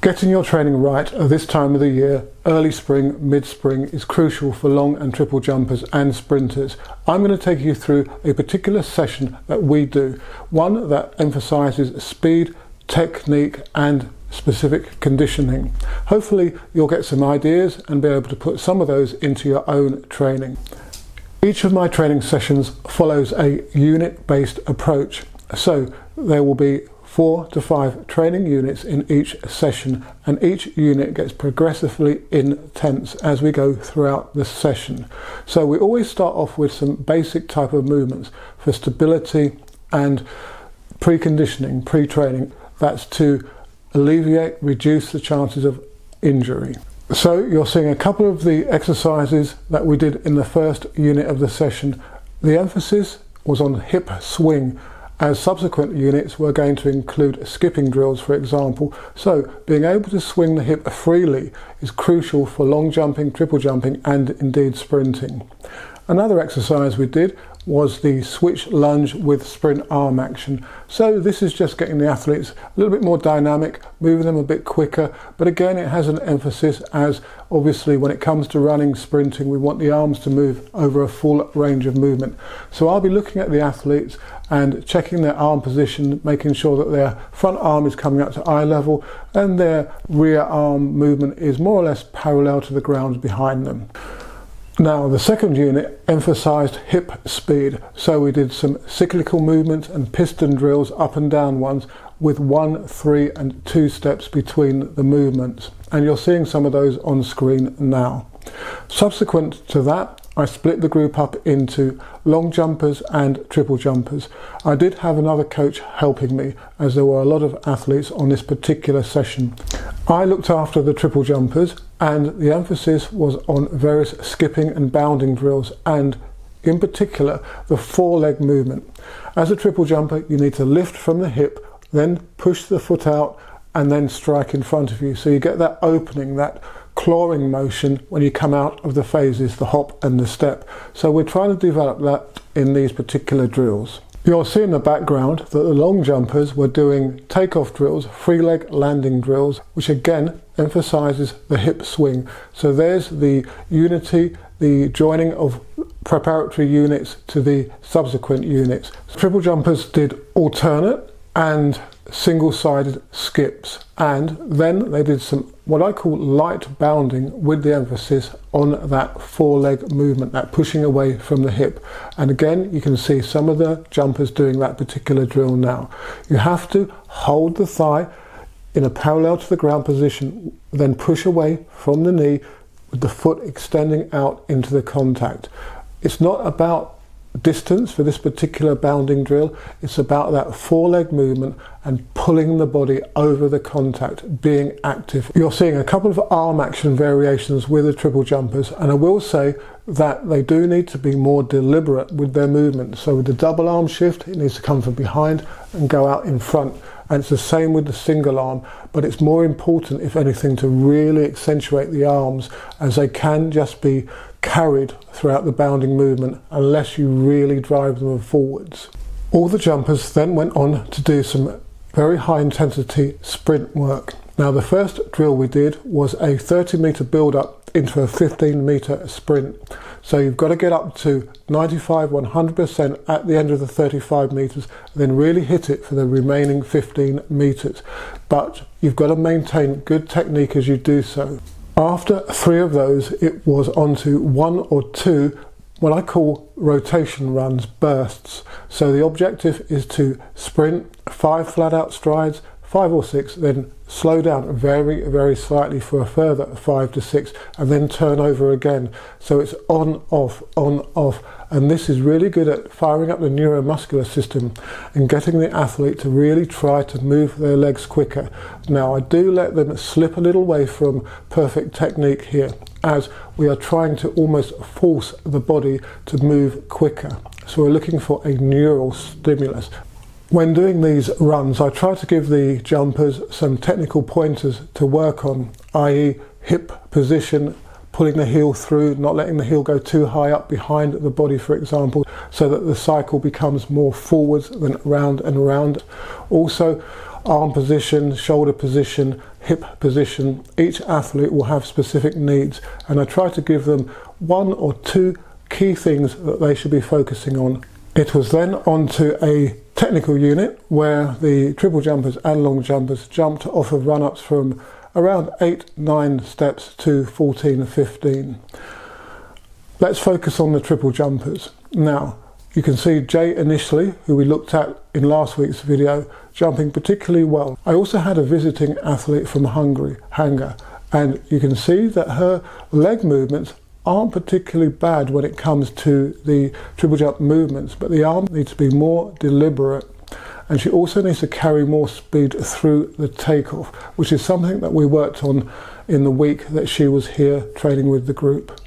Getting your training right at this time of the year, early spring, mid-spring, is crucial for long and triple jumpers and sprinters. I'm going to take you through a particular session that we do, one that emphasises speed, technique and specific conditioning. Hopefully you'll get some ideas and be able to put some of those into your own training. Each of my training sessions follows a unit-based approach, so there will be 4 to 5 training units in each session, and each unit gets progressively intense as we go throughout the session. So we always start off with some basic type of movements for stability and preconditioning, pre-training. That's to alleviate, reduce the chances of injury. So you're seeing a couple of the exercises that we did in the first unit of the session. The emphasis was on hip swing, as subsequent units were going to include skipping drills, for example. So being able to swing the hip freely is crucial for long jumping, triple jumping and indeed sprinting. Another exercise we did was the switch lunge with sprint arm action. So this is just getting the athletes a little bit more dynamic, moving them a bit quicker, but again it has an emphasis, as obviously when it comes to running, sprinting, we want the arms to move over a full range of movement. So I'll be looking at the athletes and checking their arm position, making sure that their front arm is coming up to eye level and their rear arm movement is more or less parallel to the ground behind them. Now the second unit emphasised hip speed, so we did some cyclical movements and piston drills, up and down ones, with 1, 3 and 2 steps between the movements, and you're seeing some of those on screen now. Subsequent to that, I split the group up into long jumpers and triple jumpers. I did have another coach helping me, as there were a lot of athletes on this particular session. I looked after the triple jumpers, and the emphasis was on various skipping and bounding drills, and in particular the foreleg movement. As a triple jumper, you need to lift from the hip, then push the foot out and then strike in front of you, so you get that opening, that clawing motion when you come out of the phases, the hop and the step. So we're trying to develop that in these particular drills. You'll see in the background that the long jumpers were doing takeoff drills, free leg landing drills, which again emphasizes the hip swing. So there's the unity, the joining of preparatory units to the subsequent units. Triple jumpers did alternate and single-sided skips, and then they did some what I call light bounding with the emphasis on that foreleg movement, that pushing away from the hip. And again, you can see some of the jumpers doing that particular drill now. You have to hold the thigh in a parallel to the ground position, then push away from the knee with the foot extending out into the contact. It's not about distance for this particular bounding drill, it's about that foreleg movement and pulling the body over the contact, being active. You're seeing a couple of arm action variations with the triple jumpers, and I will say that they do need to be more deliberate with their movement. So with the double arm shift, it needs to come from behind and go out in front, and it's the same with the single arm, but it's more important, if anything, to really accentuate the arms, as they can just be carried throughout the bounding movement unless you really drive them forwards. All the jumpers then went on to do some very high intensity sprint work. Now the first drill we did was a 30-meter build up into a 15-meter sprint. So you've got to get up to 95-100% at the end of the 35 meters, then really hit it for the remaining 15 meters. But you've got to maintain good technique as you do so. After 3 of those, it was on to 1 or 2 what I call rotation runs, bursts. So the objective is to sprint 5 flat out strides, 5 or 6, then slow down very, very slightly for a further 5 to 6, and then turn over again. So it's on, off, and this is really good at firing up the neuromuscular system and getting the athlete to really try to move their legs quicker. Now I do let them slip a little away from perfect technique here, as we are trying to almost force the body to move quicker. So we're looking for a neural stimulus. When doing these runs, I try to give the jumpers some technical pointers to work on, i.e. hip position, pulling the heel through, not letting the heel go too high up behind the body, for example, so that the cycle becomes more forwards than round and round. Also, arm position, shoulder position, hip position. Each athlete will have specific needs, and I try to give them 1 or 2 key things that they should be focusing on. It was then on to a technical unit where the triple jumpers and long jumpers jumped off of run-ups from around 8-9 steps to 14-15. Let's focus on the triple jumpers. Now, you can see Jay initially, who we looked at in last week's video, jumping particularly well. I also had a visiting athlete from Hungary, Hanga, and you can see that her leg movements aren't particularly bad when it comes to the triple jump movements, but the arm needs to be more deliberate, and she also needs to carry more speed through the takeoff, which is something that we worked on in the week that she was here training with the group.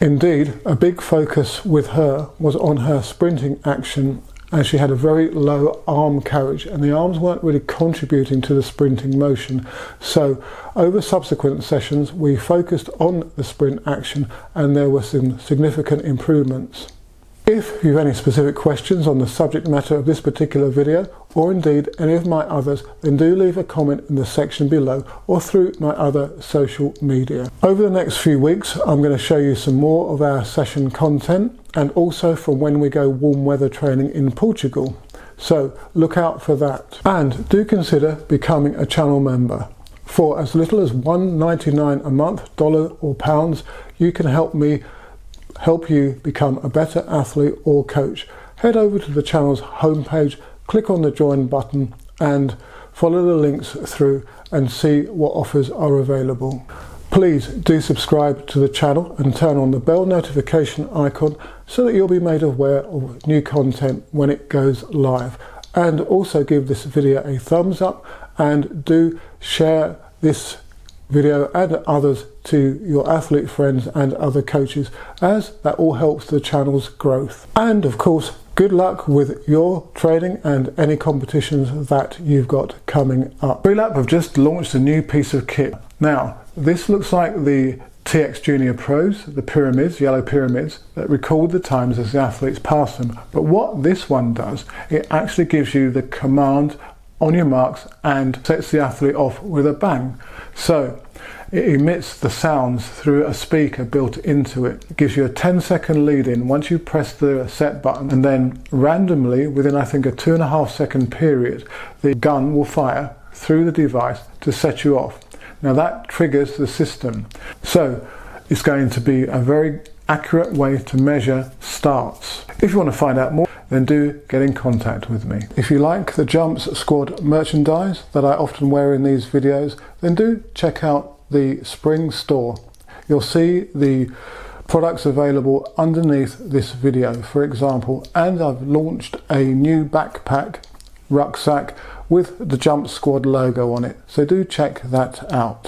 Indeed, a big focus with her was on her sprinting action, and she had a very low arm carriage, and the arms weren't really contributing to the sprinting motion. So over subsequent sessions we focused on the sprint action, and there were some significant improvements. If you have any specific questions on the subject matter of this particular video, or indeed any of my others, then do leave a comment in the section below or through my other social media. Over the next few weeks I'm going to show you some more of our session content, and also from when we go warm weather training in Portugal. So look out for that. And do consider becoming a channel member. For as little as $1.99 a month, dollar or pounds, you can help you become a better athlete or coach. Head over to the channel's homepage, click on the join button and follow the links through and see what offers are available. Please do subscribe to the channel and turn on the bell notification icon so that you'll be made aware of new content when it goes live. And also give this video a thumbs up, and do share this video and others to your athlete friends and other coaches, as that all helps the channel's growth. And of course, good luck with your training and any competitions that you've got coming up. Boolap have just launched a new piece of kit. Now, this looks like the TX Junior Pros, the pyramids, yellow pyramids, that record the times as the athletes pass them. But what this one does, it actually gives you the command on your marks and sets the athlete off with a bang. So it emits the sounds through a speaker built into it. It gives you a 10-second lead in once you press the set button, and then randomly within I think a 2.5 second period the gun will fire through the device to set you off. Now that triggers the system. So it's going to be a very accurate way to measure starts. If you want to find out more, then do get in contact with me. If you like the Jumps Squad merchandise that I often wear in these videos, then do check out the spring store. You'll see the products available underneath this video, for example, and I've launched a new backpack rucksack with the Jump Squad logo on it, so do check that out.